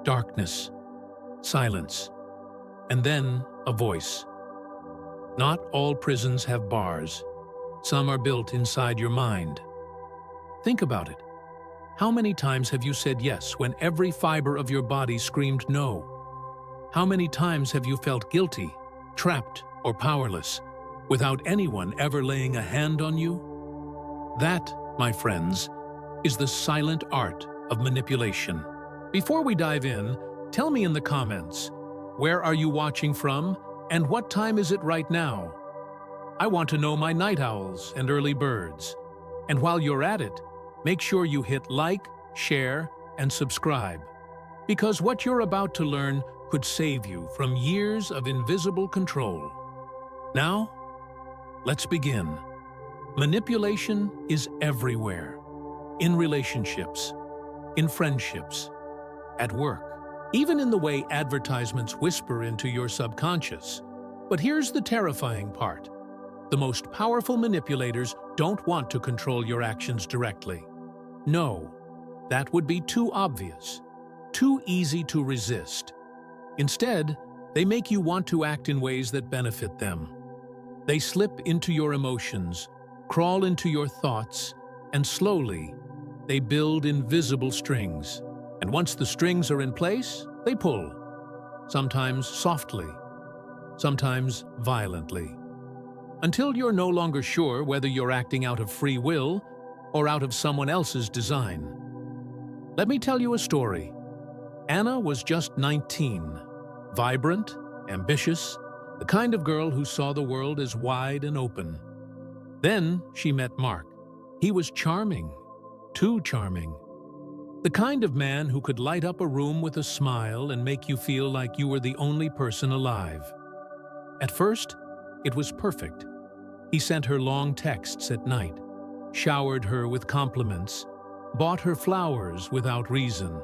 darkness, silence, and then a voice. Not all prisons have bars. Some are built inside your mind. Think about it. How many times have you said yes when every fiber of your body screamed no? How many times have you felt guilty, trapped, or powerless, without anyone ever laying a hand on you? That, my friends, is the silent art of manipulation. Before we dive in, tell me in the comments, where are you watching from, and what time is it right now? I want to know my night owls and early birds. And while you're at it, make sure you hit like, share, and subscribe, because what you're about to learn could save you from years of invisible control. Now, let's begin. Manipulation is everywhere. In relationships, in friendships, at work, even in the way advertisements whisper into your subconscious. But here's the terrifying part. The most powerful manipulators don't want to control your actions directly. No, that would be too obvious, too easy to resist. Instead, they make you want to act in ways that benefit them. They slip into your emotions, crawl into your thoughts, and slowly, they build invisible strings. And once the strings are in place, they pull. Sometimes softly, sometimes violently. Until you're no longer sure whether you're acting out of free will or out of someone else's design. Let me tell you a story. Anna was just 19, vibrant, ambitious, the kind of girl who saw the world as wide and open. Then she met Mark. He was charming, too charming. The kind of man who could light up a room with a smile and make you feel like you were the only person alive. At first, it was perfect. He sent her long texts at night, showered her with compliments, bought her flowers without reason.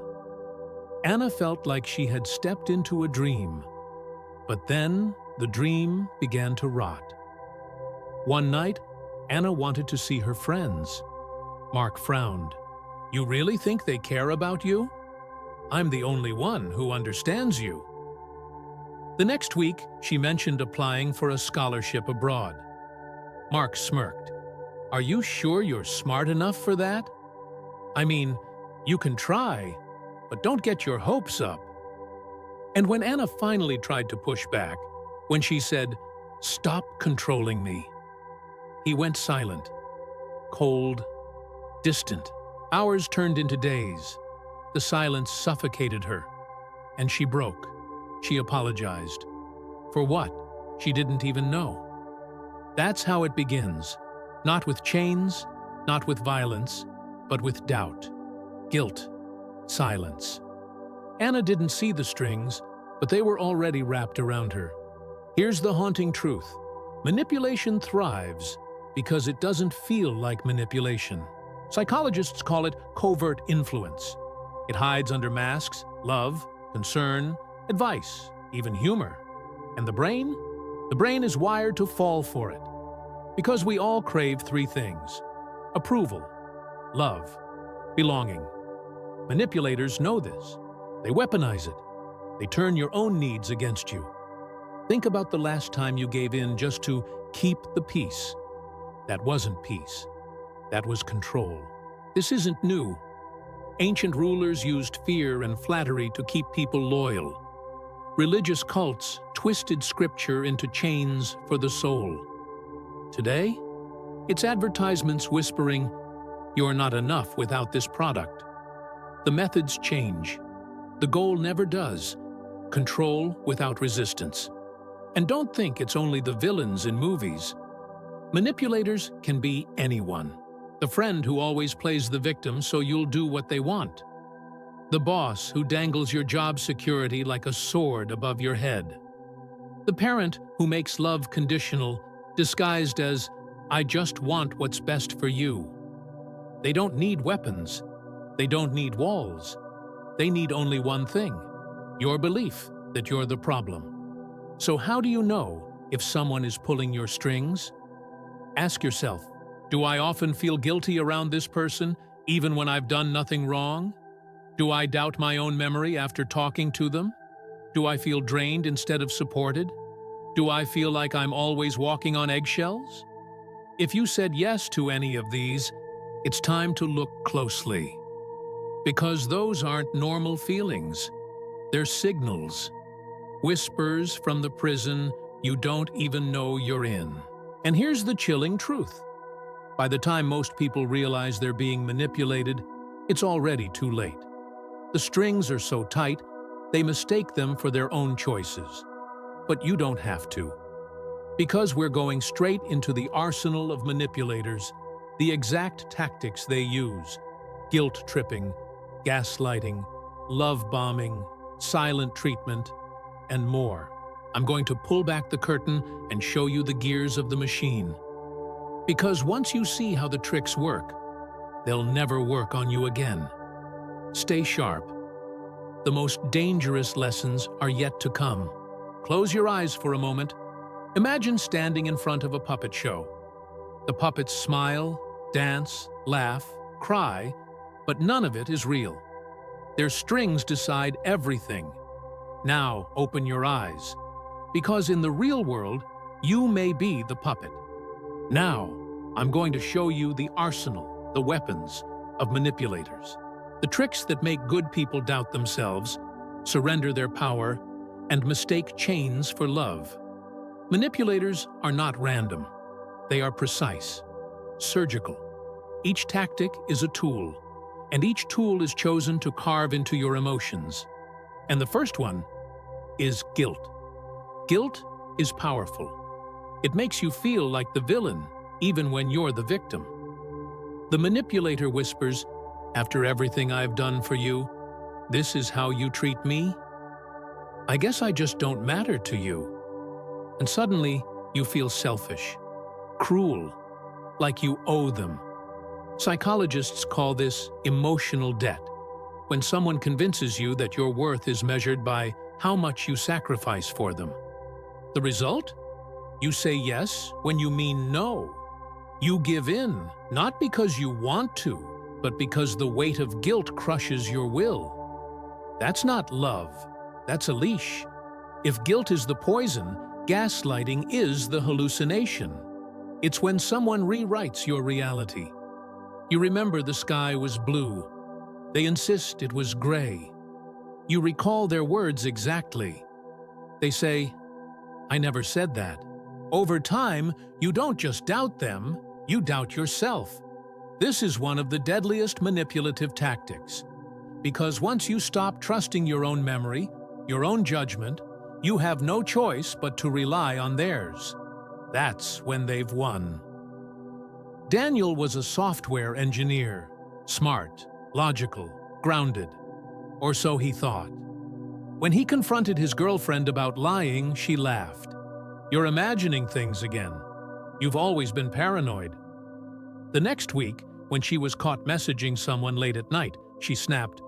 Anna felt like she had stepped into a dream. But then, the dream began to rot. One night, Anna wanted to see her friends. Mark frowned. "You really think they care about you? I'm the only one who understands you." The next week, she mentioned applying for a scholarship abroad. Mark smirked. "Are you sure you're smart enough for that? I mean, you can try, but don't get your hopes up." And when Anna finally tried to push back, when she said, "Stop controlling me," he went silent, cold, distant. Hours turned into days. The silence suffocated her, and she broke. She apologized. For what? She didn't even know. That's how it begins. Not with chains, not with violence, but with doubt, guilt, silence. Anna didn't see the strings, but they were already wrapped around her. Here's the haunting truth. Manipulation thrives because it doesn't feel like manipulation. Psychologists call it covert influence. It hides under masks, love, concern, advice, even humor. And the brain? The brain is wired to fall for it. Because we all crave three things: approval, love, belonging. Manipulators know this. They weaponize it. They turn your own needs against you. Think about the last time you gave in just to keep the peace. That wasn't peace. That was control. This isn't new. Ancient rulers used fear and flattery to keep people loyal. Religious cults twisted scripture into chains for the soul. Today, it's advertisements whispering, "You're not enough without this product." The methods change. The goal never does. Control without resistance. And don't think it's only the villains in movies. Manipulators can be anyone. The friend who always plays the victim so you'll do what they want. The boss who dangles your job security like a sword above your head. The parent who makes love conditional, disguised as, "I just want what's best for you." They don't need weapons. They don't need walls. They need only one thing: your belief that you're the problem. So how do you know if someone is pulling your strings? Ask yourself, do I often feel guilty around this person, even when I've done nothing wrong? Do I doubt my own memory after talking to them? Do I feel drained instead of supported? Do I feel like I'm always walking on eggshells? If you said yes to any of these, it's time to look closely. Because those aren't normal feelings. They're signals. Whispers from the prison you don't even know you're in. And here's the chilling truth. By the time most people realize they're being manipulated, it's already too late. The strings are so tight, they mistake them for their own choices. But you don't have to. Because we're going straight into the arsenal of manipulators, the exact tactics they use: guilt-tripping, gaslighting, love bombing, silent treatment, and more. I'm going to pull back the curtain and show you the gears of the machine. Because once you see how the tricks work, they'll never work on you again. Stay sharp. The most dangerous lessons are yet to come. Close your eyes for a moment. Imagine standing in front of a puppet show. The puppets smile, dance, laugh, cry, but none of it is real. Their strings decide everything. Now open your eyes, because in the real world, you may be the puppet. Now, I'm going to show you the arsenal, the weapons of manipulators. The tricks that make good people doubt themselves, surrender their power, and mistake chains for love. Manipulators are not random. They are precise, surgical. Each tactic is a tool, and each tool is chosen to carve into your emotions. And the first one is guilt. Guilt is powerful. It makes you feel like the villain, even when you're the victim. The manipulator whispers, "After everything I've done for you, this is how you treat me? I guess I just don't matter to you." And suddenly, you feel selfish, cruel, like you owe them. Psychologists call this emotional debt, when someone convinces you that your worth is measured by how much you sacrifice for them. The result? You say yes when you mean no. You give in, not because you want to, but because the weight of guilt crushes your will. That's not love. That's a leash. If guilt is the poison, gaslighting is the hallucination. It's when someone rewrites your reality. You remember the sky was blue. They insist it was gray. You recall their words exactly. They say, "I never said that." Over time, you don't just doubt them, you doubt yourself. This is one of the deadliest manipulative tactics. Because once you stop trusting your own memory, your own judgment, you have no choice but to rely on theirs. That's when they've won. Daniel was a software engineer, smart, logical, grounded, or so he thought. When he confronted his girlfriend about lying, she laughed. "You're imagining things again. You've always been paranoid." The next week, when she was caught messaging someone late at night, she snapped,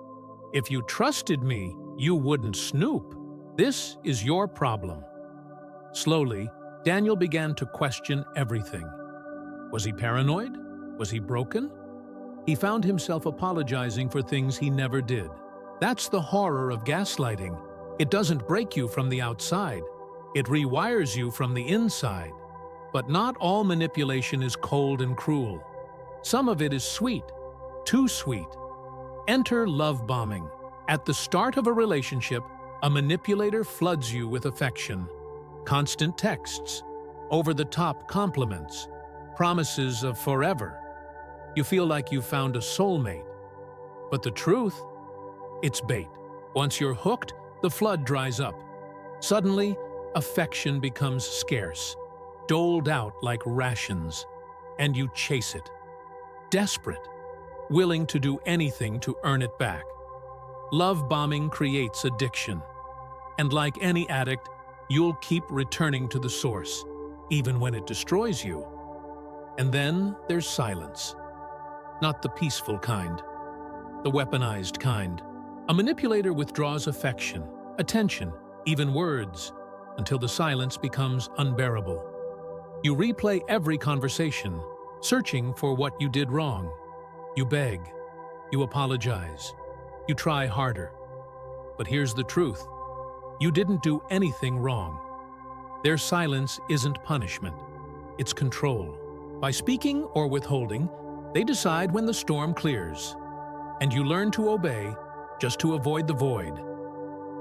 "If you trusted me, you wouldn't snoop. This is your problem." Slowly, Daniel began to question everything. Was he paranoid? Was he broken? He found himself apologizing for things he never did. That's the horror of gaslighting. It doesn't break you from the outside. It rewires you from the inside. But not all manipulation is cold and cruel. Some of it is sweet, too sweet. Enter love bombing. At the start of a relationship, a manipulator floods you with affection. Constant texts, over-the-top compliments, promises of forever. You feel like you've found a soulmate. But the truth? It's bait. Once you're hooked, the flood dries up. Suddenly, affection becomes scarce, doled out like rations, and you chase it. Desperate, willing to do anything to earn it back. Love bombing creates addiction. And like any addict, you'll keep returning to the source, even when it destroys you. And then there's silence. Not the peaceful kind, the weaponized kind. A manipulator withdraws affection, attention, even words, until the silence becomes unbearable. You replay every conversation, searching for what you did wrong. You beg. You apologize. You try harder. But here's the truth. You didn't do anything wrong. Their silence isn't punishment. It's control. By speaking or withholding, they decide when the storm clears. And you learn to obey just to avoid the void.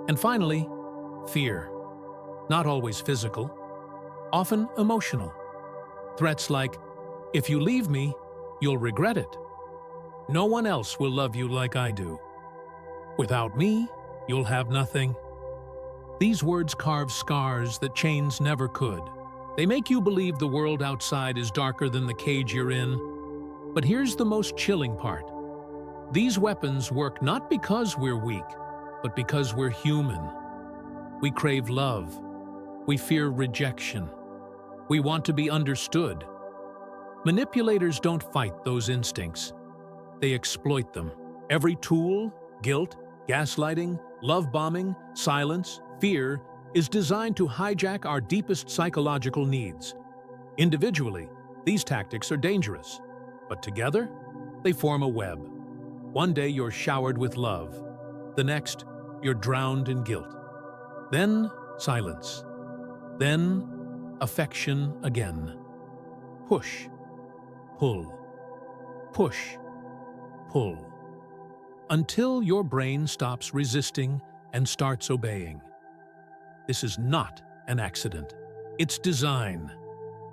And finally, fear. Not always physical, often emotional. Threats like, if you leave me, you'll regret it. No one else will love you like I do. Without me, you'll have nothing. These words carve scars that chains never could. They make you believe the world outside is darker than the cage you're in. But here's the most chilling part. These weapons work not because we're weak, but because we're human. We crave love. We fear rejection. We want to be understood. Manipulators don't fight those instincts. They exploit them. Every tool, guilt, gaslighting, love bombing, silence, fear, is designed to hijack our deepest psychological needs. Individually, these tactics are dangerous, but together, they form a web. One day you're showered with love. The next, you're drowned in guilt. Then, silence. Then, affection again. Push, pull, push, pull. Until your brain stops resisting and starts obeying. This is not an accident. It's design.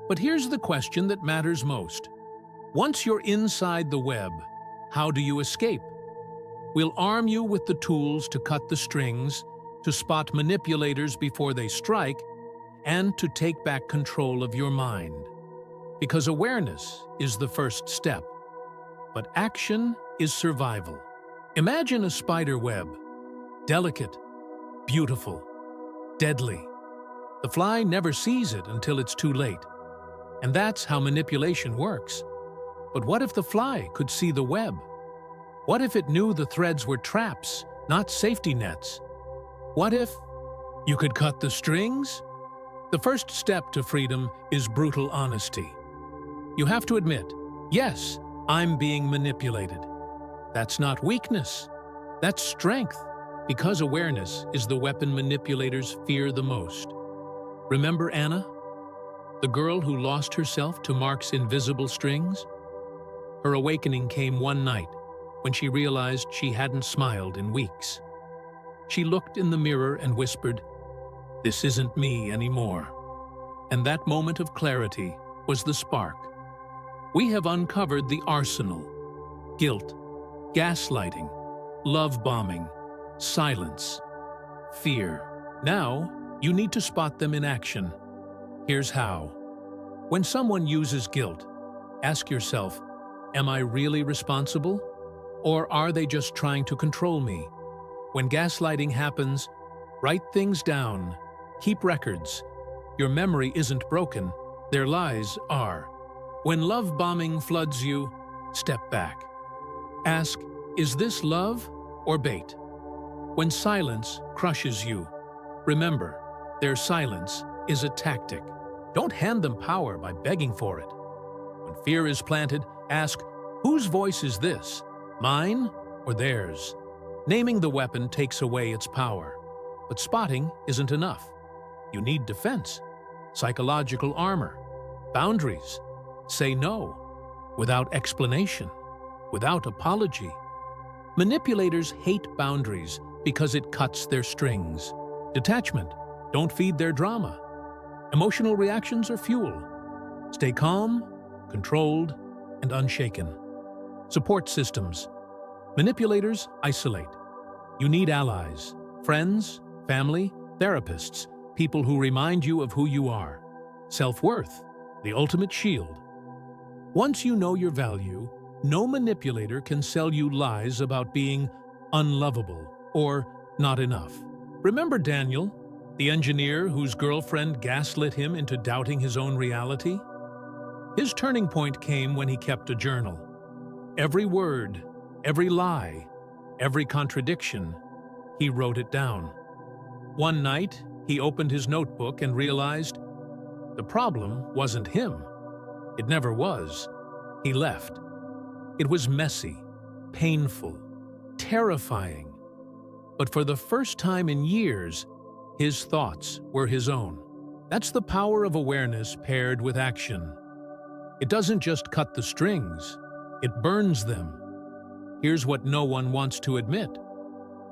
But here's the question that matters most. Once you're inside the web, how do you escape? We'll arm you with the tools to cut the strings, to spot manipulators before they strike, and to take back control of your mind. Because awareness is the first step, but action is survival. Imagine a spider web, delicate, beautiful, deadly. The fly never sees it until it's too late. And that's how manipulation works. But what if the fly could see the web? What if it knew the threads were traps, not safety nets? What if you could cut the strings? The first step to freedom is brutal honesty. You have to admit, yes, I'm being manipulated. That's not weakness. That's strength, because awareness is the weapon manipulators fear the most. Remember Anna, the girl who lost herself to Mark's invisible strings? Her awakening came one night when she realized she hadn't smiled in weeks. She looked in the mirror and whispered, "This isn't me anymore." And that moment of clarity was the spark. We have uncovered the arsenal: guilt, gaslighting, love bombing, silence, fear. Now, you need to spot them in action. Here's how. When someone uses guilt, ask yourself, am I really responsible? Or are they just trying to control me? When gaslighting happens, write things down, keep records. Your memory isn't broken, their lies are. When love bombing floods you, step back. Ask, is this love or bait? When silence crushes you, remember, their silence is a tactic. Don't hand them power by begging for it. When fear is planted, ask, whose voice is this? Mine or theirs? Naming the weapon takes away its power. But spotting isn't enough. You need defense, psychological armor, boundaries. Say no, without explanation, without apology. Manipulators hate boundaries because it cuts their strings. Detachment, don't feed their drama. Emotional reactions are fuel. Stay calm, controlled, and unshaken. Support systems. Manipulators isolate. You need allies, friends, family, therapists, people who remind you of who you are. Self-worth, the ultimate shield. Once you know your value, no manipulator can sell you lies about being unlovable or not enough. Remember Daniel, the engineer whose girlfriend gaslit him into doubting his own reality? His turning point came when he kept a journal. Every word, every lie, every contradiction, he wrote it down. One night, he opened his notebook and realized the problem wasn't him. It never was. He left. It was messy, painful, terrifying. But for the first time in years, his thoughts were his own. That's the power of awareness paired with action. It doesn't just cut the strings, it burns them. Here's what no one wants to admit.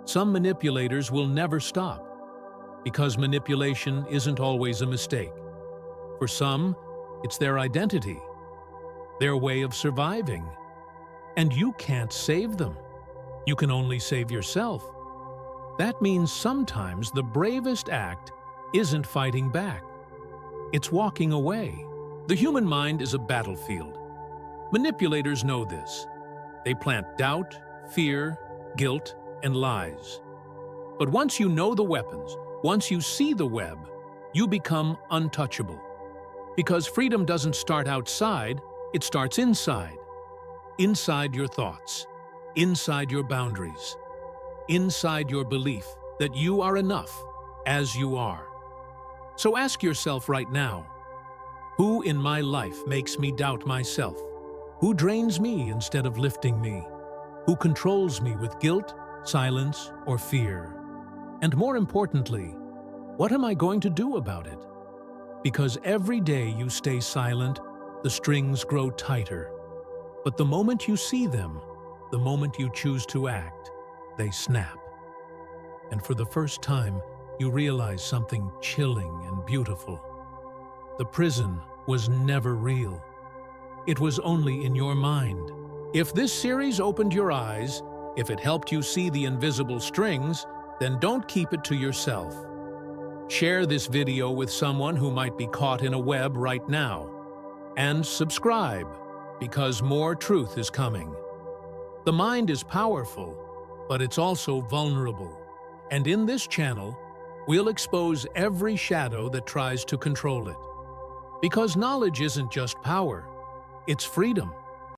Some manipulators will never stop, because manipulation isn't always a mistake. For some, it's their identity, their way of surviving. And you can't save them. You can only save yourself. That means sometimes the bravest act isn't fighting back. It's walking away. The human mind is a battlefield. Manipulators know this. They plant doubt, fear, guilt, and lies. But once you know the weapons, once you see the web, you become untouchable. Because freedom doesn't start outside, it starts inside. Inside your thoughts, inside your boundaries, inside your belief that you are enough as you are. So ask yourself right now, who in my life makes me doubt myself? Who drains me instead of lifting me? Who controls me with guilt, silence, or fear? And more importantly, what am I going to do about it? Because every day you stay silent, the strings grow tighter. But the moment you see them, the moment you choose to act, they snap. And for the first time, you realize something chilling and beautiful. The prison was never real. It was only in your mind. If this series opened your eyes, if it helped you see the invisible strings, then don't keep it to yourself. Share this video with someone who might be caught in a web right now. And subscribe, because more truth is coming. The mind is powerful, but it's also vulnerable. And in this channel, we'll expose every shadow that tries to control it. Because knowledge isn't just power, it's freedom.